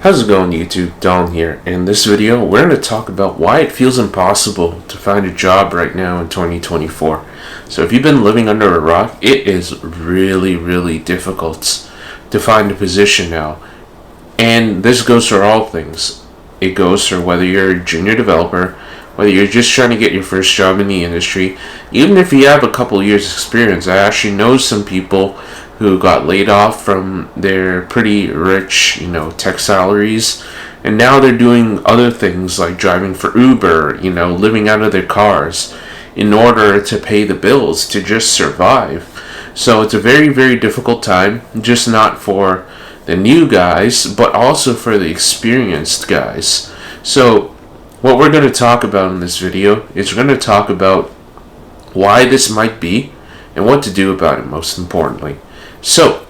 How's it going, YouTube? Don here. In this video, we're going to talk about why it feels impossible to find a job right now in 2024. So if you've been living under a rock, it is really difficult to find a position now. And this goes for all things. It goes for whether you're a junior developer, whether you're just trying to get your first job in the industry, even if you have a couple years experience. I actually know some people who got laid off from their pretty rich, tech salaries, and now they're doing other things like driving for Uber, living out of their cars in order to pay the bills, to just survive. So it's a very difficult time, just not for the new guys, but also for the experienced guys. So what we're going to talk about in this video is we're going to talk about why this might be and what to do about it, most importantly. So,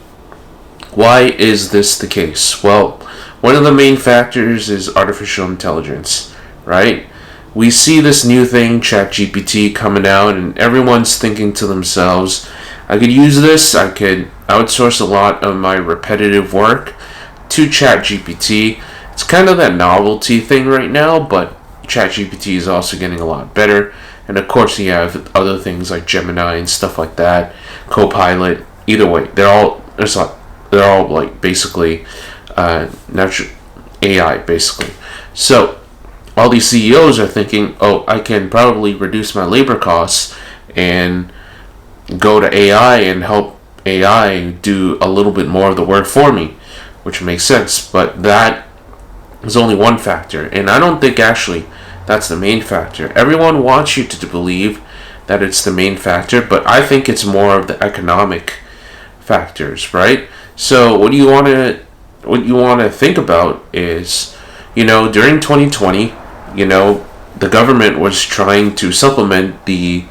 why is this the case? Well, one of the main factors is artificial intelligence, right? We see this new thing, ChatGPT, coming out, and everyone's thinking to themselves, I could use this, I could outsource a lot of my repetitive work to ChatGPT. It's kind of that novelty thing right now, but ChatGPT is also getting a lot better. And of course, you have other things like Gemini and stuff like that, Copilot. Either way, they're all like basically natural AI, basically. So all these CEOs are thinking, oh, I can probably reduce my labor costs and go to AI and help AI do a little bit more of the work for me, which makes sense. But that is only one factor, and I don't think actually that's the main factor. Everyone wants you to believe that it's the main factor, but I think it's more of the economic factors, right? So what you want to think about is, during 2020, the government was trying to supplement the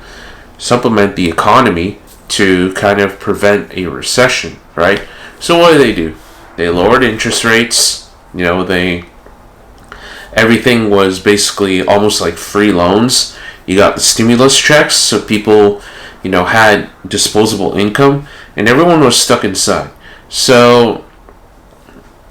economy to kind of prevent a recession, right? So what do? They lowered interest rates. Everything was basically almost like free loans. You got the stimulus checks, so people, had disposable income, and everyone was stuck inside. So,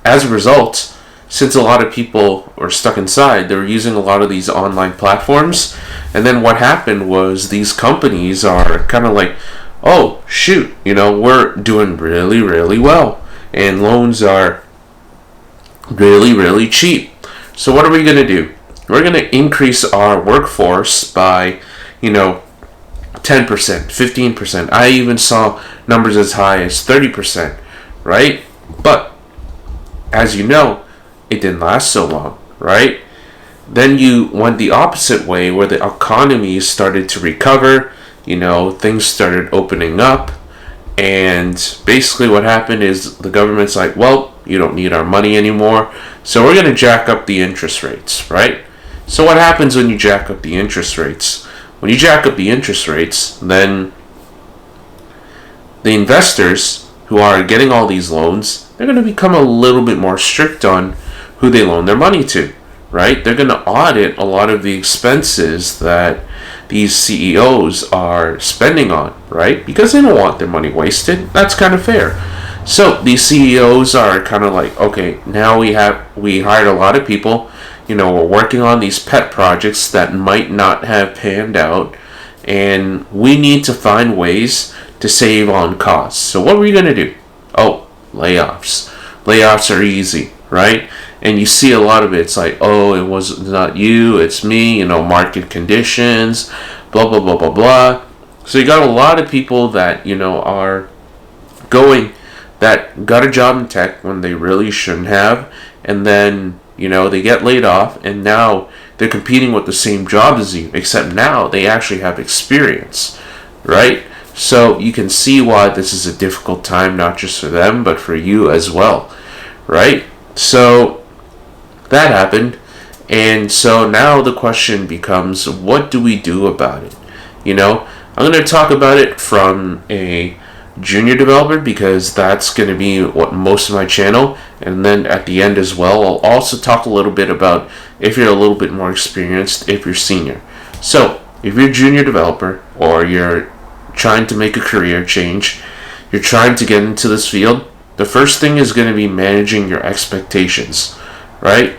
as a result, since a lot of people were stuck inside, they were using a lot of these online platforms. And then what happened was these companies are kind of like, oh, shoot, we're doing really well. And loans are really cheap. So what are we going to do? We're going to increase our workforce by, 10%, 15%. I even saw numbers as high as 30%, right? But, as you know, it didn't last so long, right? Then you went the opposite way where the economy started to recover, things started opening up, and basically what happened is the government's like, well, you don't need our money anymore, so we're going to jack up the interest rates, right? So what happens when you jack up the interest rates? When you jack up the interest rates, then the investors who are getting all these loans, they're going to become a little bit more strict on who they loan their money to, right? They're going to audit a lot of the expenses that these CEOs are spending on, right? Because they don't want their money wasted. That's kind of fair. So these CEOs are kind of like, okay, now we hired a lot of people. We're working on these pet projects that might not have panned out, and we need to find ways to save on costs. So what are we going to do? Oh, layoffs. Layoffs are easy, right? And you see a lot of it. It's like, oh, it was not you, it's me, market conditions, blah, blah. So you got a lot of people that, are that got a job in tech when they really shouldn't have, and then they get laid off, and now they're competing with the same job as you, except now they actually have experience, right? So you can see why this is a difficult time, not just for them, but for you as well, right? So that happened, and so now the question becomes, what do we do about it? I'm going to talk about it from a junior developer, because that's going to be what most of my channel, and then at the end as well I'll also talk a little bit about if you're a little bit more experienced, if you're senior. So if you're a junior developer, or you're trying to make a career change, you're trying to get into this field, the first thing is going to be managing your expectations. right?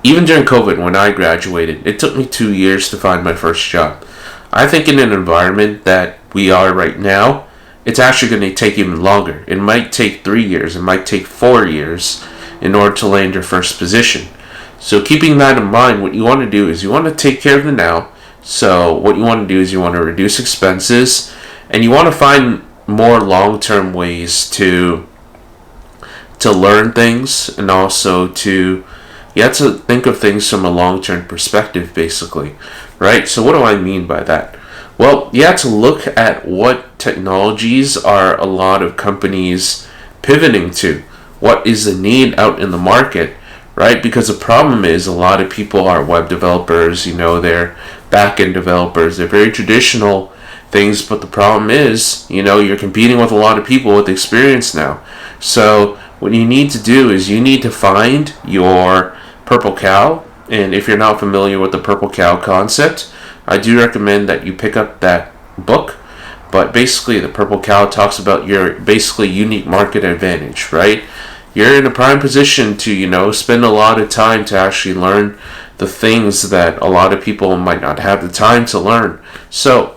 Even during COVID, when I graduated, it took me 2 years to find my first job. I think in an environment that we are right now, it's actually going to take even longer. It might take 3 years, it might take 4 years in order to land your first position. So keeping that in mind, what you want to do is you want to take care of the now. So what you want to do is you want to reduce expenses, and you want to find more long-term ways to learn things, and also you have to think of things from a long-term perspective, basically, right? So what do I mean by that? Well, you have to look at what technologies are a lot of companies pivoting to. What is the need out in the market, right? Because the problem is a lot of people are web developers, they're back-end developers, they're very traditional things, but the problem is, you're competing with a lot of people with experience now. So what you need to do is you need to find your purple cow, and if you're not familiar with the purple cow concept, I do recommend that you pick up that book. But basically, the purple cow talks about your basically unique market advantage, right? You're in a prime position to, spend a lot of time to actually learn the things that a lot of people might not have the time to learn. So,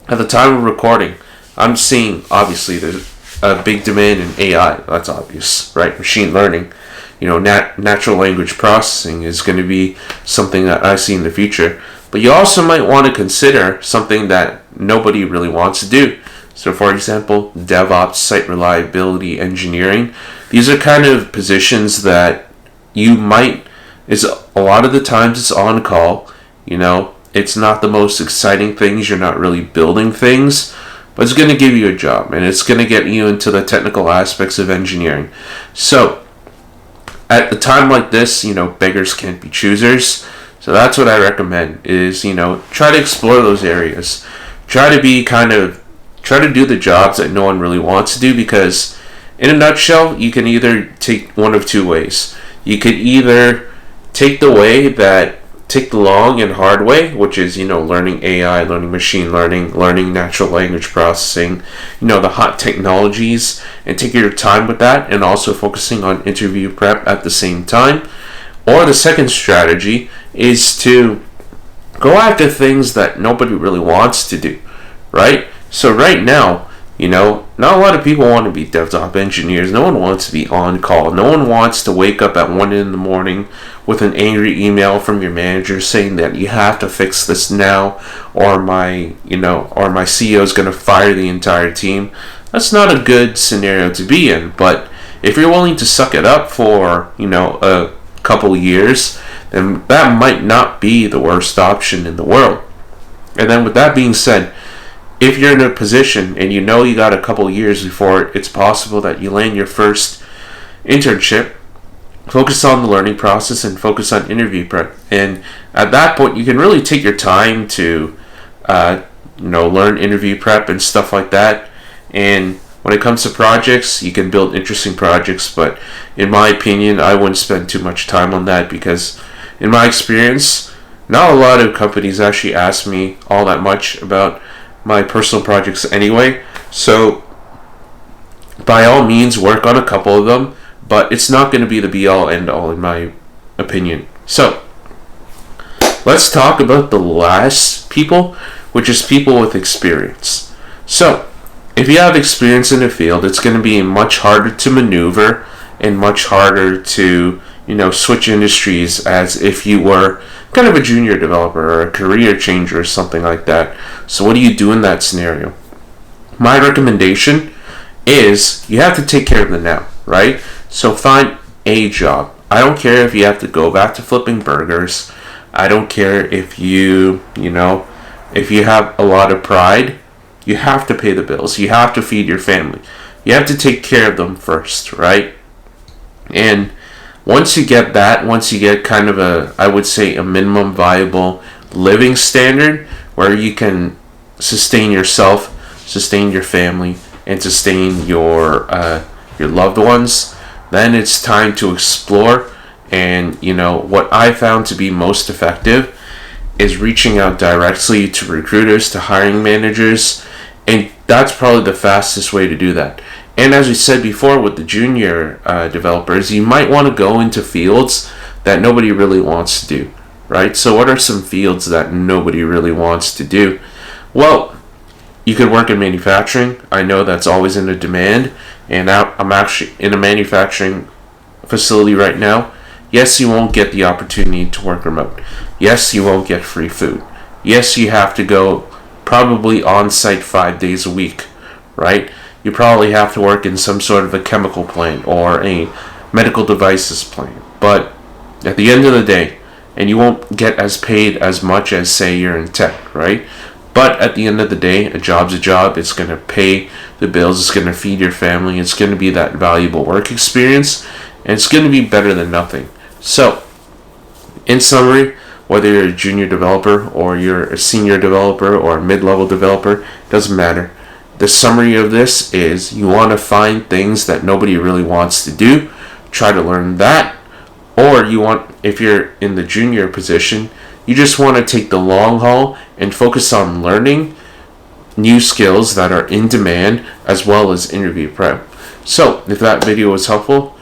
at the time of recording, I'm seeing, obviously, there's a big demand in AI. That's obvious, right? Machine learning. Natural language processing is going to be something that I see in the future. But you also might want to consider something that nobody really wants to do. So, for example, DevOps, site reliability engineering. These are kind of positions that is a lot of the times it's on call. It's not the most exciting things. You're not really building things, but it's going to give you a job, and it's going to get you into the technical aspects of engineering. So, at a time like this, beggars can't be choosers. So that's what I recommend is, try to explore those areas. Try to do the jobs that no one really wants to do, because in a nutshell, you can either take one of two ways. You could either take the long and hard way, which is, learning AI, learning machine learning, learning natural language processing, the hot technologies, and take your time with that, and also focusing on interview prep at the same time. Or the second strategy is to go after things that nobody really wants to do, right? So right now, not a lot of people want to be DevOps engineers. No one wants to be on call. No one wants to wake up at 1 in the morning with an angry email from your manager saying that you have to fix this now, or my CEO is going to fire the entire team. That's not a good scenario to be in. But if you're willing to suck it up for, a couple years, then that might not be the worst option in the world. And then with that being said, if you're in a position and you got a couple years before it's possible that you land your first internship, focus on the learning process and focus on interview prep. And at that point, you can really take your time to learn interview prep and stuff like that. And when it comes to projects, you can build interesting projects, but in my opinion, I wouldn't spend too much time on that, because in my experience, not a lot of companies actually ask me all that much about my personal projects anyway. So by all means, work on a couple of them, but it's not going to be the be-all end-all in my opinion. So let's talk about the last people, which is people with experience. So if you have experience in the field, it's going to be much harder to maneuver and much harder to, switch industries as if you were kind of a junior developer or a career changer or something like that. So what do you do in that scenario? My recommendation is you have to take care of the now, right? So find a job. I don't care if you have to go back to flipping burgers. I don't care if if you have a lot of pride. You have to pay the bills. You have to feed your family. You have to take care of them first, right? And once you get kind of a minimum viable living standard where you can sustain yourself, sustain your family, and sustain your loved ones, then it's time to explore. And what I found to be most effective is reaching out directly to recruiters, to hiring managers, and that's probably the fastest way to do that. And as we said before with the junior developers, you might want to go into fields that nobody really wants to do, right? So what are some fields that nobody really wants to do? Well, you could work in manufacturing. I know that's always in a demand, and I'm actually in a manufacturing facility right now. Yes, you won't get the opportunity to work remote. Yes, you won't get free food. Yes, you have to go probably on site 5 days a week, right? You probably have to work in some sort of a chemical plant or a medical devices plant. But at the end of the day, and you won't get as paid as much as, say, you're in tech, right? But at the end of the day, a job's a job. It's going to pay the bills. It's going to feed your family. It's going to be that valuable work experience. And it's going to be better than nothing. So, in summary, whether you're a junior developer or you're a senior developer or a mid-level developer, doesn't matter. The summary of this is you want to find things that nobody really wants to do. Try to learn that. Or you want, if you're in the junior position, you just want to take the long haul and focus on learning new skills that are in demand as well as interview prep. So, if that video was helpful,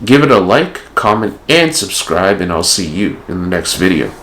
give it a like, comment, and subscribe, and I'll see you in the next video.